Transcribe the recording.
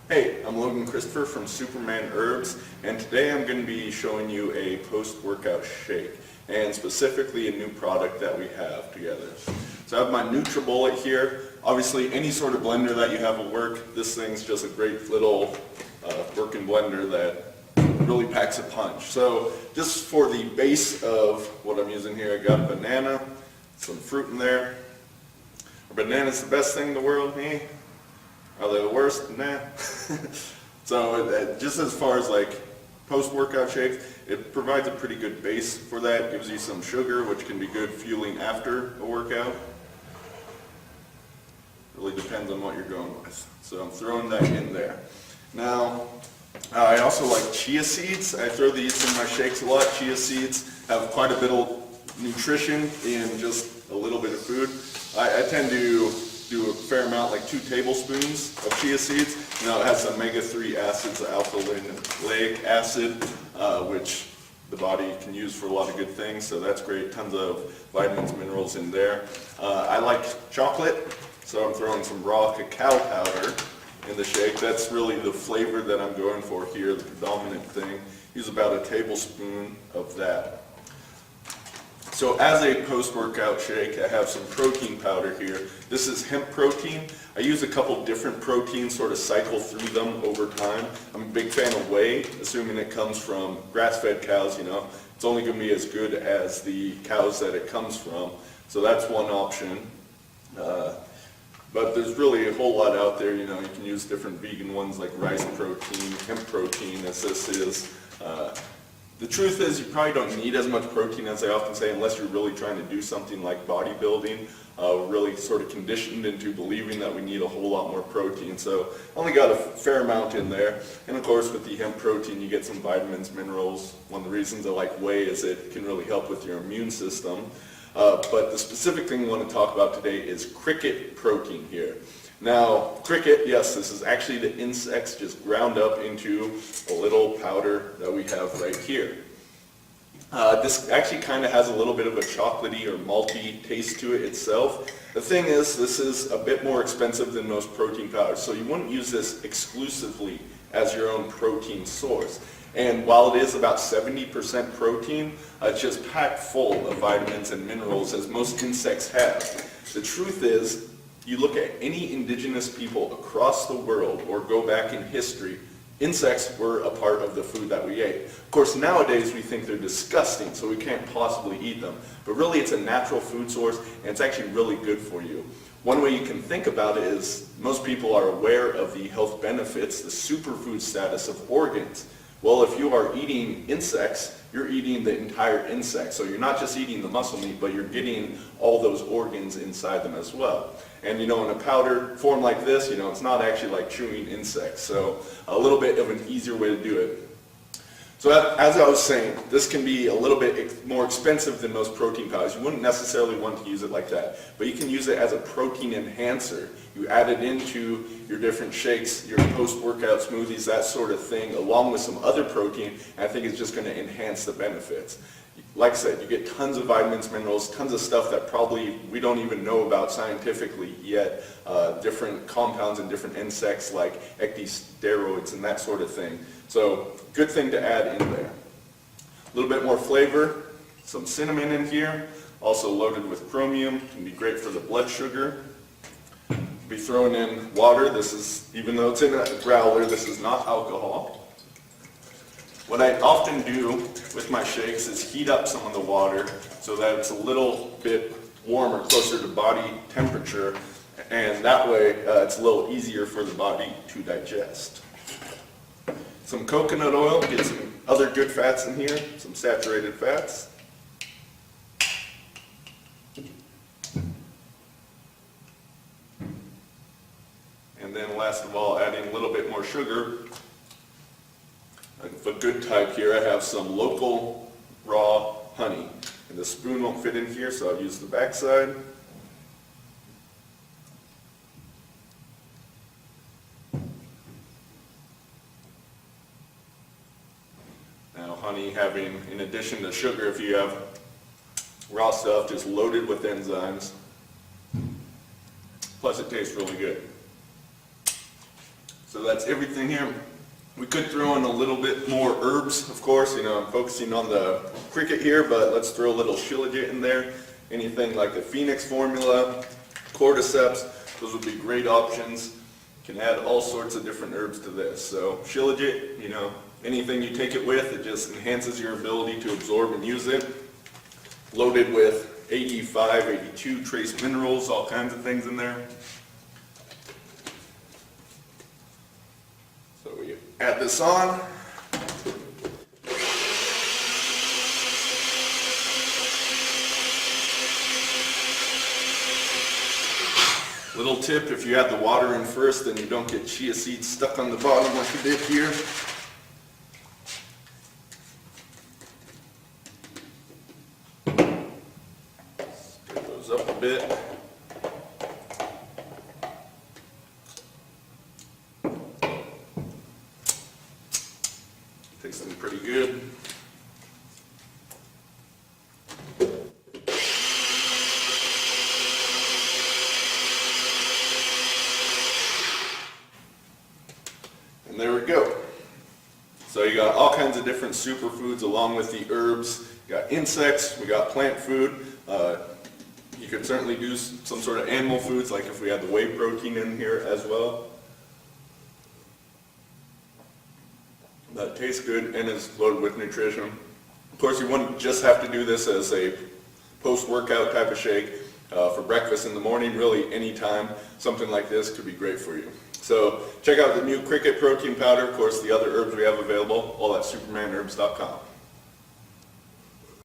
Hey, I'm Logan Christopher from Superman Herbs, and today I'm going to be showing you a post-workout shake, and specifically a new product that we have together. So I have my NutriBullet here. Obviously, any sort of blender that you have will work. This thing's just a great little working blender that really packs a punch. So just for the base of what I'm using here, I got a banana, some fruit in there. A banana's the best thing in the world, me. Are they the worst? Nah. So just as far as like post-workout shakes, it provides a pretty good base for that. Gives you some sugar, which can be good fueling after a workout. Really depends on what you're going with. So I'm throwing that in there. Now, I also like chia seeds. I throw these in my shakes a lot. Chia seeds have quite a bit of nutrition in just a little bit of food. I tend to do a fair amount, like 2 tablespoons of chia seeds. Now it has omega-3 acids, alpha-linoleic acid, which the body can use for a lot of good things, so that's great. Tons of vitamins, minerals in there. I like chocolate, so I'm throwing some raw cacao powder in the shake. That's really the flavor that I'm going for here, the predominant thing. Use about a tablespoon of that. So as a post-workout shake, I have some protein powder here. This is hemp protein. I use a couple different proteins, sort of cycle through them over time. I'm a big fan of whey, assuming it comes from grass-fed cows, you know. It's only going to be as good as the cows that it comes from. So that's one option. But there's really a whole lot out there, you know. You can use different vegan ones like rice protein, hemp protein, as this is. The truth is, you probably don't need as much protein as I often say, unless you're really trying to do something like bodybuilding. We're really sort of conditioned into believing that we need a whole lot more protein. So only got a fair amount in there. And of course, with the hemp protein, you get some vitamins, minerals. One of the reasons I like whey is it can really help with your immune system. But the specific thing we want to talk about today is cricket protein here. Now, cricket, yes, this is actually the insects just ground up into a little powder that we have right here. This actually kind of has a little bit of a chocolatey or malty taste to it itself. The thing is, this is a bit more expensive than most protein powders, so you wouldn't use this exclusively as your own protein source. And while it is about 70% protein, it's just packed full of vitamins and minerals, as most insects have. The truth is, you look at any indigenous people across the world or go back in history, insects were a part of the food that we ate. Of course, nowadays we think they're disgusting, so we can't possibly eat them. But really, it's a natural food source, and it's actually really good for you. One way you can think about it is most people are aware of the health benefits, the superfood status of organs. Well, if you are eating insects, you're eating the entire insect. So you're not just eating the muscle meat, but you're getting all those organs inside them as well. And you know, in a powder form like this, you know, it's not actually like chewing insects. So a little bit of an easier way to do it. So as I was saying, this can be a little bit more expensive than most protein powders. You wouldn't necessarily want to use it like that, but you can use it as a protein enhancer. You add it into your different shakes, your post-workout smoothies, that sort of thing, along with some other protein, and I think it's just going to enhance the benefits. Like I said, you get tons of vitamins, minerals, tons of stuff that probably we don't even know about scientifically yet, different compounds in different insects like ecdysteroids and that sort of thing. So, good thing to add in there. A little bit more flavor, some cinnamon in here, also loaded with chromium, can be great for the blood sugar. Be throwing in water. This is, even though it's in a growler, this is not alcohol. What I often do with my shakes is heat up some of the water so that it's a little bit warmer, closer to body temperature, and that way it's a little easier for the body to digest. Some coconut oil, get some other good fats in here, some saturated fats. And then last of all, adding a little bit more sugar. A good type here, I have some local raw honey. And the spoon won't fit in here, so I'll use the back side. Now honey having, in addition to sugar, if you have raw stuff, just loaded with enzymes. Plus it tastes really good. So So that's everything here. We could throw in a little bit more herbs, of course. You know, I'm focusing on the cricket here, but let's throw a little shilajit in there. Anything like the Phoenix formula, cordyceps, those would be great options. You can add all sorts of different herbs to this. So shilajit, you know, anything you take it with, it just enhances your ability to absorb and use it. Loaded with 85, 82 trace minerals, all kinds of things in there. So we add this on. Little tip, if you add the water in first, then you don't get chia seeds stuck on the bottom like you did here. Stir those up a bit. Tasting pretty good. And there we go. So you got all kinds of different superfoods along with the herbs. You got insects, we got plant food. You could certainly do some sort of animal foods, like if we had the whey protein in here as well. That tastes good and is loaded with nutrition. Of course, you wouldn't just have to do this as a post-workout type of shake. For breakfast in the morning, really any time, something like this could be great for you. So check out the new Cricket Protein Powder, of course the other herbs we have available, all at supermanherbs.com.